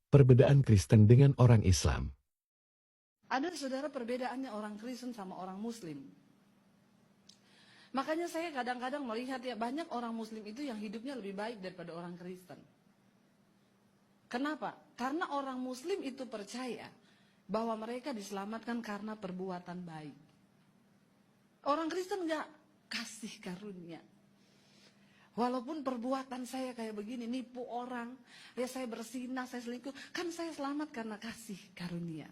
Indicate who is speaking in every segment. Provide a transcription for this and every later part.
Speaker 1: Perbedaan Kristen dengan orang Islam.
Speaker 2: Ada saudara perbedaannya orang Kristen sama orang Muslim. Makanya saya kadang-kadang melihat ya banyak orang Muslim itu yang hidupnya lebih baik daripada orang Kristen. Kenapa? Karena orang Muslim itu percaya bahwa mereka diselamatkan karena perbuatan baik. Orang Kristen enggak, kasih karunia. Walaupun perbuatan saya kayak begini, nipu orang, ya saya bersinah, saya selingkuh, kan saya selamat karena kasih karunia.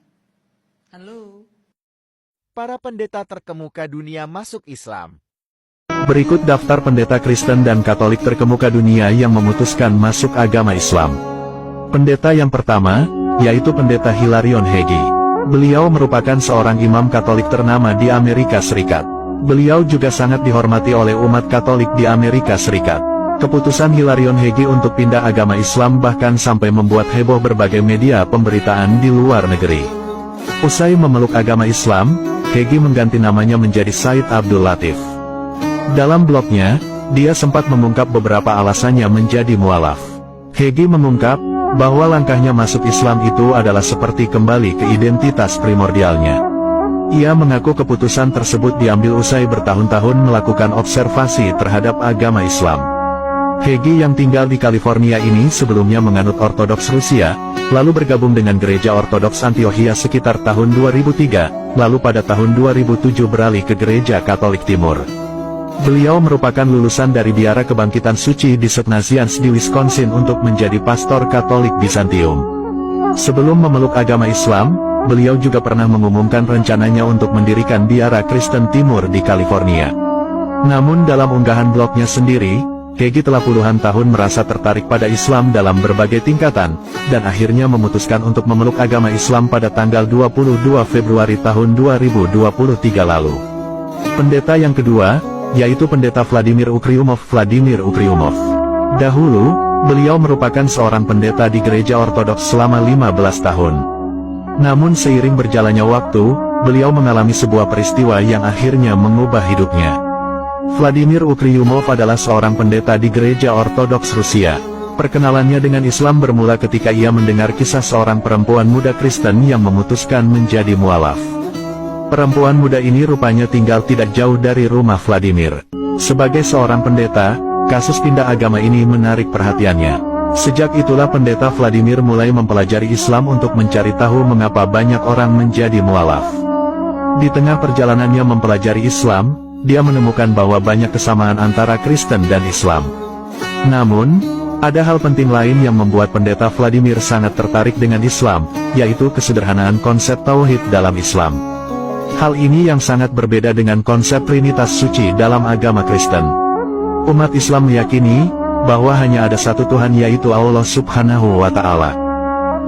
Speaker 2: Halo.
Speaker 3: Para pendeta terkemuka dunia masuk Islam.
Speaker 4: Berikut daftar pendeta Kristen dan Katolik terkemuka dunia yang memutuskan masuk agama Islam. Pendeta yang pertama, yaitu Pendeta Hilarion Hegyi. Beliau merupakan seorang imam Katolik ternama di Amerika Serikat. Beliau juga sangat dihormati oleh umat Katolik di Amerika Serikat. Keputusan Hilarion Hegyi untuk pindah agama Islam bahkan sampai membuat heboh berbagai media pemberitaan di luar negeri. Usai memeluk agama Islam, Hegyi mengganti namanya menjadi Said Abdul Latif. Dalam blognya, dia sempat mengungkap beberapa alasannya menjadi mualaf. Hegyi mengungkap bahwa langkahnya masuk Islam itu adalah seperti kembali ke identitas primordialnya. Ia mengaku keputusan tersebut diambil usai bertahun-tahun melakukan observasi terhadap agama Islam. Hegyi yang tinggal di California ini sebelumnya menganut Ortodoks Rusia, lalu bergabung dengan Gereja Ortodoks Antiochia sekitar tahun 2003, lalu pada tahun 2007 beralih ke Gereja Katolik Timur. Beliau merupakan lulusan dari Biara Kebangkitan Suci di St. Nazianz di Wisconsin untuk menjadi pastor Katolik Bizantium. Sebelum memeluk agama Islam, beliau juga pernah mengumumkan rencananya untuk mendirikan Biara Kristen Timur di California. Namun dalam unggahan blognya sendiri, Hegyi telah puluhan tahun merasa tertarik pada Islam dalam berbagai tingkatan, dan akhirnya memutuskan untuk memeluk agama Islam pada tanggal 22 Februari tahun 2023 lalu. Pendeta yang kedua, yaitu Pendeta Vladimir Ukryumov. Dahulu, beliau merupakan seorang pendeta di gereja Ortodoks selama 15 tahun. Namun seiring berjalannya waktu, beliau mengalami sebuah peristiwa yang akhirnya mengubah hidupnya. Vladimir Ukryumov adalah seorang pendeta di gereja Ortodoks Rusia. Perkenalannya dengan Islam bermula ketika ia mendengar kisah seorang perempuan muda Kristen yang memutuskan menjadi mualaf. Perempuan muda ini rupanya tinggal tidak jauh dari rumah Vladimir. Sebagai seorang pendeta, kasus pindah agama ini menarik perhatiannya. Sejak itulah pendeta Vladimir mulai mempelajari Islam untuk mencari tahu mengapa banyak orang menjadi mualaf. Di tengah perjalanannya mempelajari Islam, dia menemukan bahwa banyak kesamaan antara Kristen dan Islam. Namun, ada hal penting lain yang membuat pendeta Vladimir sangat tertarik dengan Islam, yaitu kesederhanaan konsep tauhid dalam Islam. Hal ini yang sangat berbeda dengan konsep Trinitas Suci dalam agama Kristen. Umat Islam meyakini bahwa hanya ada satu Tuhan, yaitu Allah Subhanahu wa Ta'ala.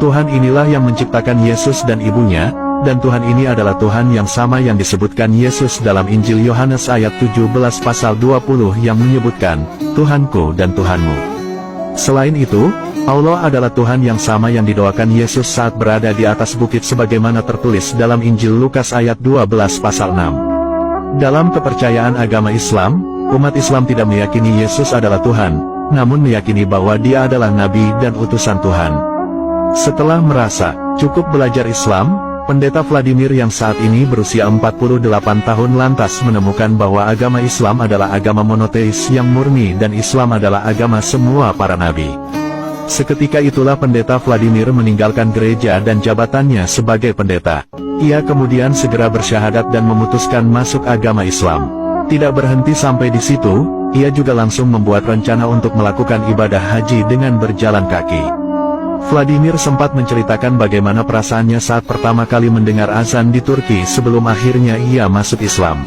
Speaker 4: Tuhan inilah yang menciptakan Yesus dan ibunya, dan Tuhan ini adalah Tuhan yang sama yang disebutkan Yesus dalam Injil Yohanes ayat 17 pasal 20 yang menyebutkan, Tuhanku dan Tuhanmu. Selain itu, Allah adalah Tuhan yang sama yang didoakan Yesus saat berada di atas bukit sebagaimana tertulis dalam Injil Lukas ayat 12 pasal 6. Dalam kepercayaan agama Islam, umat Islam tidak meyakini Yesus adalah Tuhan, namun meyakini bahwa dia adalah nabi dan utusan Tuhan. Setelah merasa cukup belajar Islam, pendeta Vladimir yang saat ini berusia 48 tahun lantas menemukan bahwa agama Islam adalah agama monoteis yang murni dan Islam adalah agama semua para nabi. Seketika itulah pendeta Vladimir meninggalkan gereja dan jabatannya sebagai pendeta. Ia kemudian segera bersyahadat dan memutuskan masuk agama Islam. Tidak berhenti sampai di situ, ia juga langsung membuat rencana untuk melakukan ibadah haji dengan berjalan kaki. Vladimir sempat menceritakan bagaimana perasaannya saat pertama kali mendengar azan di Turki sebelum akhirnya ia masuk Islam.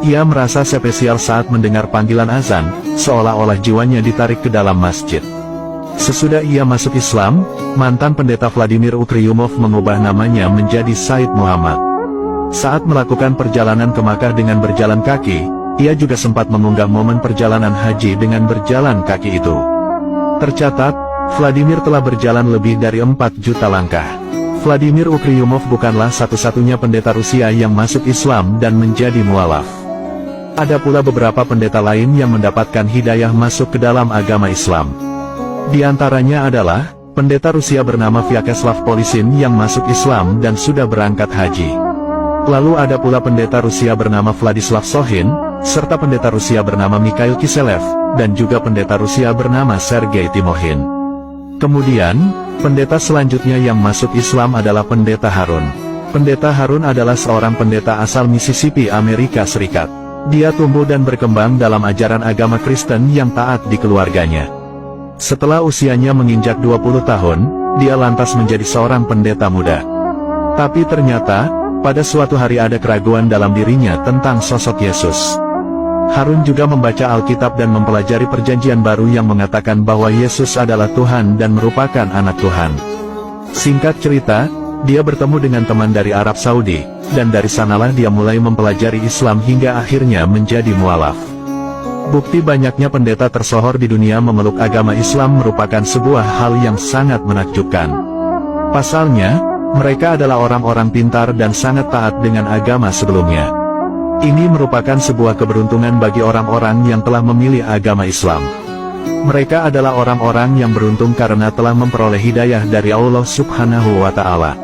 Speaker 4: Ia merasa spesial saat mendengar panggilan azan, seolah-olah jiwanya ditarik ke dalam masjid. Sesudah ia masuk Islam, mantan pendeta Vladimir Ukryumov mengubah namanya menjadi Said Muhammad. Saat melakukan perjalanan ke Makkah dengan berjalan kaki, ia juga sempat mengunggah momen perjalanan haji dengan berjalan kaki itu. Tercatat, Vladimir telah berjalan lebih dari 4 juta langkah. Vladimir Ukryumov bukanlah satu-satunya pendeta Rusia yang masuk Islam dan menjadi mualaf. Ada pula beberapa pendeta lain yang mendapatkan hidayah masuk ke dalam agama Islam. Di antaranya adalah pendeta Rusia bernama Vyacheslav Polisin yang masuk Islam dan sudah berangkat haji. Lalu ada pula pendeta Rusia bernama Vladislav Sohin, serta pendeta Rusia bernama Mikhail Kiselev, dan juga pendeta Rusia bernama Sergei Timohin. Kemudian, pendeta selanjutnya yang masuk Islam adalah pendeta Harun. Pendeta Harun adalah seorang pendeta asal Mississippi, Amerika Serikat. Dia tumbuh dan berkembang dalam ajaran agama Kristen yang taat di keluarganya. Setelah usianya menginjak 20 tahun, dia lantas menjadi seorang pendeta muda. Tapi ternyata, pada suatu hari ada keraguan dalam dirinya tentang sosok Yesus. Harun juga membaca Alkitab dan mempelajari Perjanjian Baru yang mengatakan bahwa Yesus adalah Tuhan dan merupakan anak Tuhan. Singkat cerita, dia bertemu dengan teman dari Arab Saudi, dan dari sanalah dia mulai mempelajari Islam hingga akhirnya menjadi mualaf. Bukti banyaknya pendeta tersohor di dunia memeluk agama Islam merupakan sebuah hal yang sangat menakjubkan. Pasalnya, mereka adalah orang-orang pintar dan sangat taat dengan agama sebelumnya. Ini merupakan sebuah keberuntungan bagi orang-orang yang telah memilih agama Islam. Mereka adalah orang-orang yang beruntung karena telah memperoleh hidayah dari Allah Subhanahu wa Ta'ala.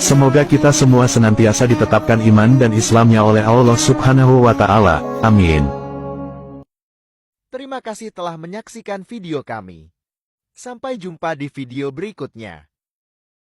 Speaker 4: Semoga kita semua senantiasa ditetapkan iman dan Islamnya oleh Allah Subhanahu wa Ta'ala. Amin.
Speaker 3: Terima kasih telah menyaksikan video kami. Sampai jumpa di video berikutnya.